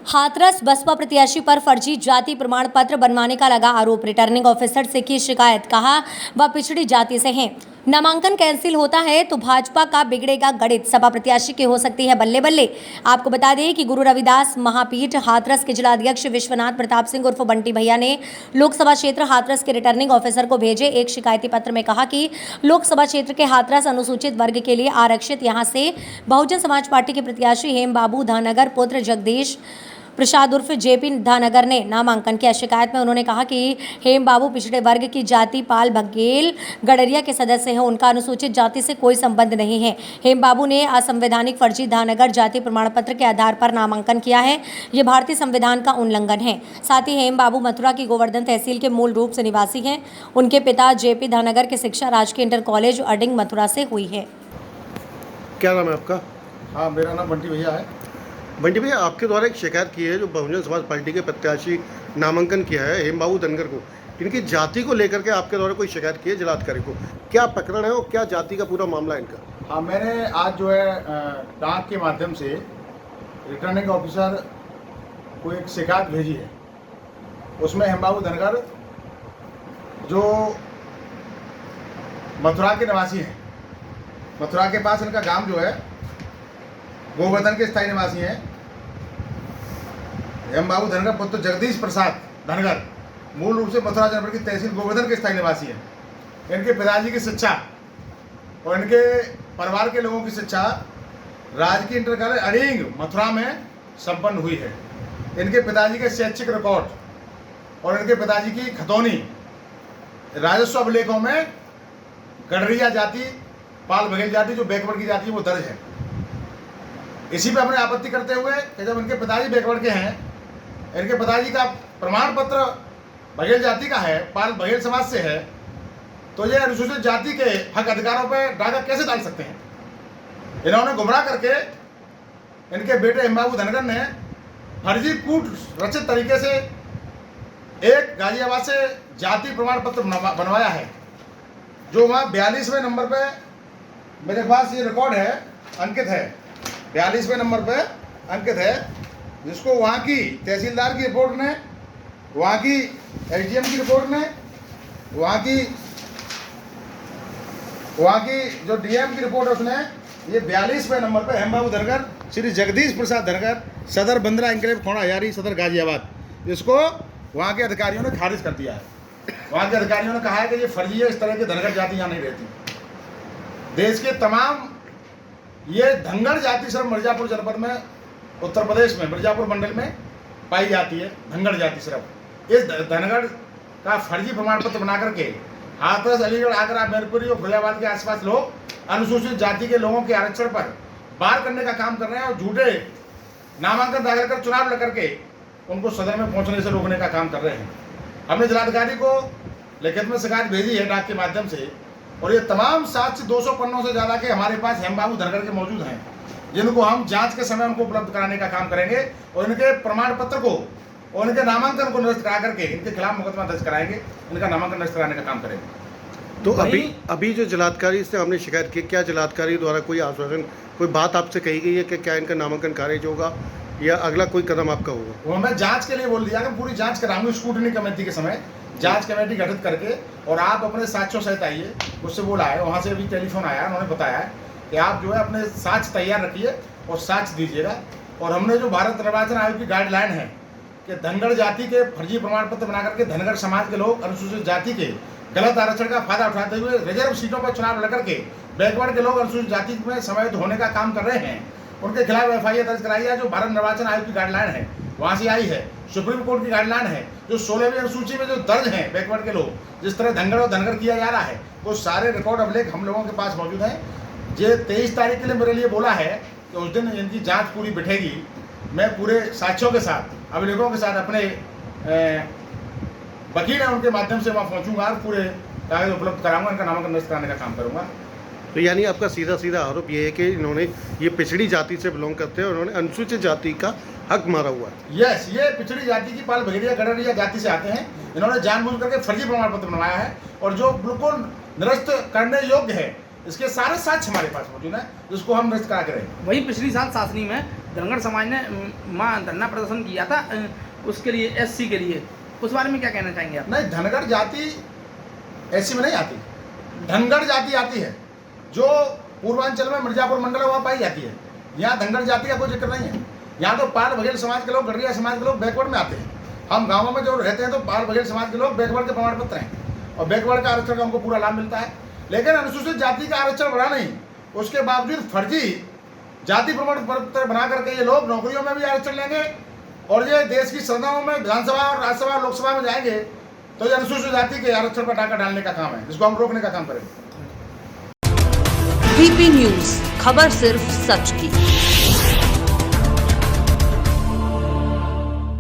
हाथरस बसपा प्रत्याशी पर फर्जी जाति प्रमाण पत्र बनवाने का लगा आरोप। रिटर्निंग ऑफिसर से की शिकायत, कहा वह पिछड़ी जाति से हैं। नामांकन कैंसिल होता है तो भाजपा का बिगड़ेगा गणित, सपा प्रत्याशी की हो सकती है बल्ले बल्ले। आपको बता दें कि गुरु रविदास महापीठ हाथरस के जिलाध्यक्ष विश्वनाथ प्रताप सिंह उर्फ बंटी भैया ने लोकसभा क्षेत्र हाथरस के रिटर्निंग ऑफिसर को भेजे एक शिकायती पत्र में कहा कि लोकसभा क्षेत्र के हाथरस अनुसूचित वर्ग के लिए आरक्षित यहां से बहुजन समाज पार्टी के प्रत्याशी हेम बाबू धानगर पुत्र जगदीश प्रसाद उर्फ जेपी धानगर ने नामांकन किया। शिकायत में उन्होंने कहा कि हेम बाबू पिछड़े वर्ग की जाति पाल बघेल गडरिया के सदस्य हैं, उनका अनुसूचित जाति से कोई संबंध नहीं है। हेम बाबू ने असंवैधानिक फर्जी धानगर जाति प्रमाण पत्र के आधार पर नामांकन किया है, ये भारतीय संविधान का उल्लंघन है। साथ ही हेम बाबू मथुरा की गोवर्धन तहसील के मूल रूप से निवासी हैं। उनके पिता जेपी धानगर की शिक्षा राजकीय इंटर कॉलेज अडिंग मथुरा से हुई है। क्या नाम है आपका? हाँ, मेरा नाम बंटी भैया है। बंटी भैया, आपके द्वारा एक शिकायत की है जो बहुजन समाज पार्टी के प्रत्याशी नामांकन किया है हेम बाबू धनगर को, इनकी जाति को लेकर के आपके द्वारा कोई शिकायत की है जिलाधिकारी को, क्या प्रकरण है और क्या जाति का पूरा मामला है इनका? हाँ, मैंने आज जो है डाक के माध्यम से रिटर्निंग ऑफिसर को एक शिकायत भेजी है। उसमें हेम बाबू धनगर जो मथुरा के निवासी हैं, मथुरा के पास इनका गांव जो है गोवर्धन के स्थायी निवासी हैं। हेम बाबू धनगर पुत्र जगदीश प्रसाद धनगर मूल रूप से मथुरा जनपद की तहसील गोवर्धन के स्थायी निवासी हैं। इनके पिताजी की शिक्षा और इनके परिवार के लोगों की शिक्षा राजकीय इंटर कॉलेज अडिंग मथुरा में संपन्न हुई है। इनके पिताजी के शैक्षिक रिकॉर्ड और इनके पिताजी की खतौनी राजस्व अभिलेखों में गडरिया जाति पाल बघेल जाति जो बैकवर्ड की जाति है वो दर्ज है। इसी पे हमने आपत्ति करते हुए कि जब इनके पिताजी बैकवर्ड के हैं, इनके पिताजी का प्रमाण पत्र बघेल जाति का है, पाल बघेल समाज से है, तो ये अनुसूचित जाति के हक अधिकारों पर डाका कैसे डाल सकते हैं? इन्होंने गुमराह करके इनके बेटे हेम बाबू धनगर ने फर्जी कूट रचित तरीके से एक गाजियाबाद से जाति प्रमाण पत्र बनवाया है, जो वहाँ 42वें नंबर पे मेरे पास ये रिकॉर्ड है, अंकित है, 42वें नंबर पे अंकित है, जिसको वहाँ की तहसीलदार की रिपोर्ट ने, वहाँ की एसडीएम की रिपोर्ट ने, वहाँ की जो डीएम की रिपोर्ट है उसने ये 42वें नंबर पे हेम बाबू धनगर श्री जगदीश प्रसाद धनगर सदर बंदरा इंक्लेव खोड़ा यारी सदर गाजियाबाद, इसको वहाँ के अधिकारियों ने खारिज कर दिया है। वहाँ के अधिकारियों ने कहा है कि ये फर्जी है, इस तरह की धनगर जाति यहाँ नहीं रहती। देश के तमाम ये धनगर जाति सिर्फ मिर्जापुर जनपद में उत्तर प्रदेश में मिर्जापुर मंडल में पाई जाती है। धनगर जाति सिर्फ इस धनगर का फर्जी प्रमाण पत्र बना करके हाथरस, अलीगढ़, आगरा, मैनपुरी और फैजाबाद के आसपास लोग अनुसूचित जाति के लोगों के आरक्षण पर बार करने का काम कर रहे हैं और झूठे नामांकन दाखिल कर चुनाव लड़ करके उनको सदन में पहुंचने से रोकने का काम कर रहे हैं। हमने जिलाधिकारी को लिखित में शिकायत भेजी है डाक के माध्यम से, और ये तमाम साक्ष्य 200 पन्नों से ज़्यादा के हमारे पास हेम बाबू धनगर के मौजूद हैं, जिनको हम जांच के समय उनको उपलब्ध कराने का काम करेंगे और इनके प्रमाण पत्र को और इनके नामांकन को निरस्त करा करके इनके खिलाफ मुकदमा दर्ज कराएंगे, इनका नामांकन निरस्त कराने का काम करेंगे। तो अभी जो जिलाधिकारी से हमने शिकायत की, क्या जिलाधिकारी द्वारा कोई आश्वासन, कोई बात आपसे कही गई है कि क्या इनका नामांकन खारिज होगा या अगला कोई कदम आपका होगा? वो मैं जाँच के लिए बोल दिया कि पूरी जाँच कराऊंगी स्क्रूटनी कमेटी के समय, जांच कमेटी गठित करके, और आप अपने साक्ष्यों सहित आइए। उससे बोला है, वहाँ से अभी टेलीफोन आया, उन्होंने बताया है कि आप जो है अपने साक्ष्य तैयार रखिए और साक्ष्य दीजिएगा। और हमने जो भारत निर्वाचन आयोग की गाइडलाइन है कि धनगर जाति के फर्जी प्रमाण पत्र बना करके धनगर समाज के लोग अनुसूचित जाति के गलत आरक्षण का फायदा उठाते हुए रिजर्व सीटों पर चुनाव लड़ करके बैकवर्ड के लोग अनुसूचित जाति में समाहित होने का काम कर रहे हैं, उनके खिलाफ एफआईआर दर्ज कराई है। जो भारत निर्वाचन आयोग की गाइडलाइन है वहाँ से आई है, सुप्रीम कोर्ट की गाइडलाइन है, जो 16वीं अनुसूची में जो दर्ज हैं बैकवर्ड के लोग, जिस तरह धनगर और धनगर किया जा रहा है, वो सारे रिकॉर्ड अभिलेख हम लोगों के पास मौजूद हैं। ये 23 तारीख के लिए मेरे लिए बोला है कि उस दिन इनकी जांच पूरी बिठेगी। मैं पूरे साक्ष्यों के साथ, अभिलेखों के साथ अपने वकील हैं उनके माध्यम से वहाँ पहुँचूंगा और पूरे कागज उपलब्ध कराऊंगा, इनका नामांकन निरस्त कराने का काम करूँगा। तो यानी आपका सीधा सीधा आरोप ये है कि इन्होंने ये पिछड़ी जाति से बिलोंग करते हैं और उन्होंने अनुसूचित जाति का हक मारा हुआ है। यस, ये पिछड़ी जाति की पाल बघेलिया गडरिया जाति से आते हैं। इन्होंने जानबूझ करके फर्जी प्रमाण पत्र बनवाया है और जो बिल्कुल निरस्त करने योग्य है, इसके सारे साक्ष्य हमारे पास मौजूद हैं, जिसको हम निरस्त करा के रहेंगे। वहीं पिछली साल सासनी में धनगर समाज ने वहाँ धरना प्रदर्शन किया था उसके लिए, एससी के लिए, उस बारे में क्या कहना चाहेंगे आप? नहीं, धनगर जाति ऐसी में नहीं आती, धनगर जाति आती है जो पूर्वांचल में मिर्जापुर मंडल है वहाँ पाई जाती है। यहाँ धनगर जाति का कोई जिक्र नहीं है। यहाँ तो पाल बघेल समाज के लोग, गढ़िया समाज के लोग बैकवर्ड में आते हैं। हम गाँवों में जो रहते हैं तो पाल बघेल समाज के लोग बैकवर्ड के प्रमाण पत्र हैं और बैकवर्ड का आरक्षण का हमको पूरा लाभ मिलता है। लेकिन अनुसूचित जाति का आरक्षण बढ़ा नहीं, उसके बावजूद फर्जी जाति प्रमाण पत्र बना करके ये लोग नौकरियों में भी आरक्षण लेंगे और ये देश की संस्थाओं में विधानसभा और राज्यसभा और लोकसभा में जाएंगे तो ये अनुसूचित जाति के आरक्षण पर डाका डालने का काम है, जिसको हम रोकने का काम करेंगे। VP न्यूज, खबर सिर्फ सच की।